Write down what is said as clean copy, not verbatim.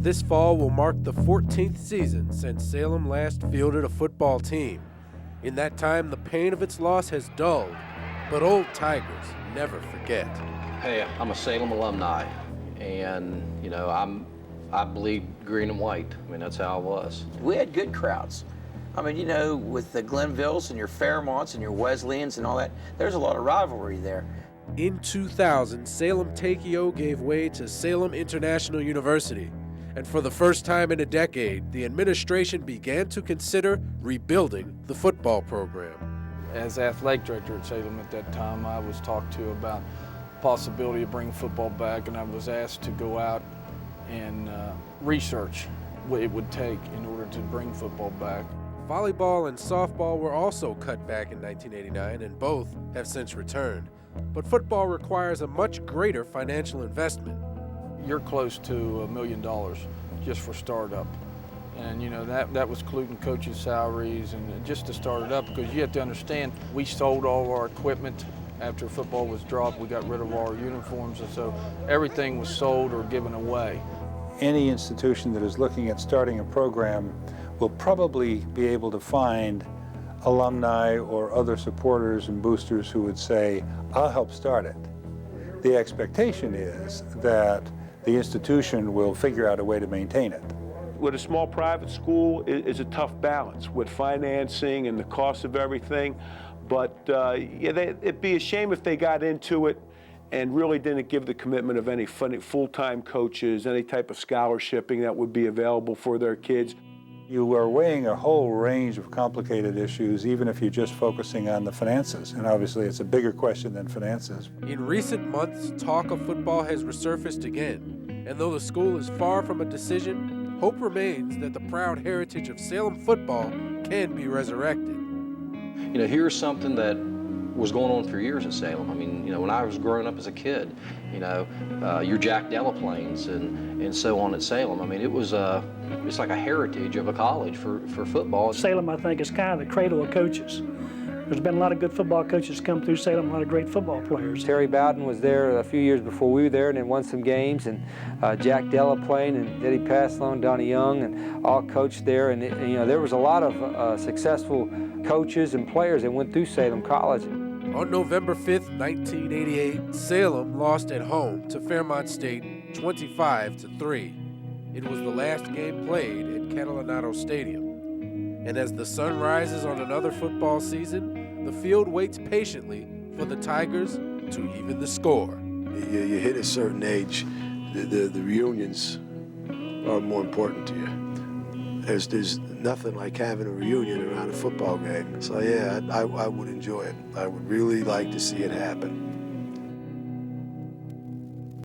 this fall will mark the 14th season since Salem last fielded a football team. In that time, the pain of its loss has dulled, but old Tigers never forget. Hey, I'm a Salem alumni, and I bleed green and white. I mean, that's how I was. We had good crowds. I mean, with the Glenvilles and your Fairmonts and your Wesleyans and all that, there's a lot of rivalry there. In 2000, Salem Takeo gave way to Salem International University, and for the first time in a decade, the administration began to consider rebuilding the football program. As athletic director at Salem at that time, I was talked to about the possibility of bringing football back, and I was asked to go out and research what it would take in order to bring football back. Volleyball and softball were also cut back in 1989, and both have since returned. But football requires a much greater financial investment. You're close to $1 million just for startup. And that was including coaches' salaries and just to start it up, because you have to understand, we sold all of our equipment after football was dropped. We got rid of all our uniforms, and so everything was sold or given away. Any institution that is looking at starting a program will probably be able to find alumni or other supporters and boosters who would say, I'll help start it. The expectation is that the institution will figure out a way to maintain it. With a small private school is a tough balance with financing and the cost of everything. But it'd be a shame if they got into it and really didn't give the commitment of any full-time coaches, any type of scholarshiping that would be available for their kids. You are weighing a whole range of complicated issues, even if you're just focusing on the finances. And obviously, it's a bigger question than finances. In recent months, talk of football has resurfaced again. And though the school is far from a decision, hope remains that the proud heritage of Salem football can be resurrected. Here's something that was going on for years at Salem. I mean, when I was growing up as a kid, your Jack Delaplanes and so on at Salem. I mean, it's like a heritage of a college for football. Salem, I think, is kind of the cradle of coaches. There's been a lot of good football coaches come through Salem, a lot of great football players. Terry Bowden was there a few years before we were there and then won some games, and Jack Delaplane and Eddie Paslone, Donnie Young, and all coached there. And there was a lot of successful coaches and players that went through Salem College. On November 5th, 1988, Salem lost at home to Fairmont State 25-3. It was the last game played at Catalinato Stadium. And as the sun rises on another football season, the field waits patiently for the Tigers to even the score. You hit a certain age, the reunions are more important to you. There's nothing like having a reunion around a football game. So yeah, I would enjoy it. I would really like to see it happen.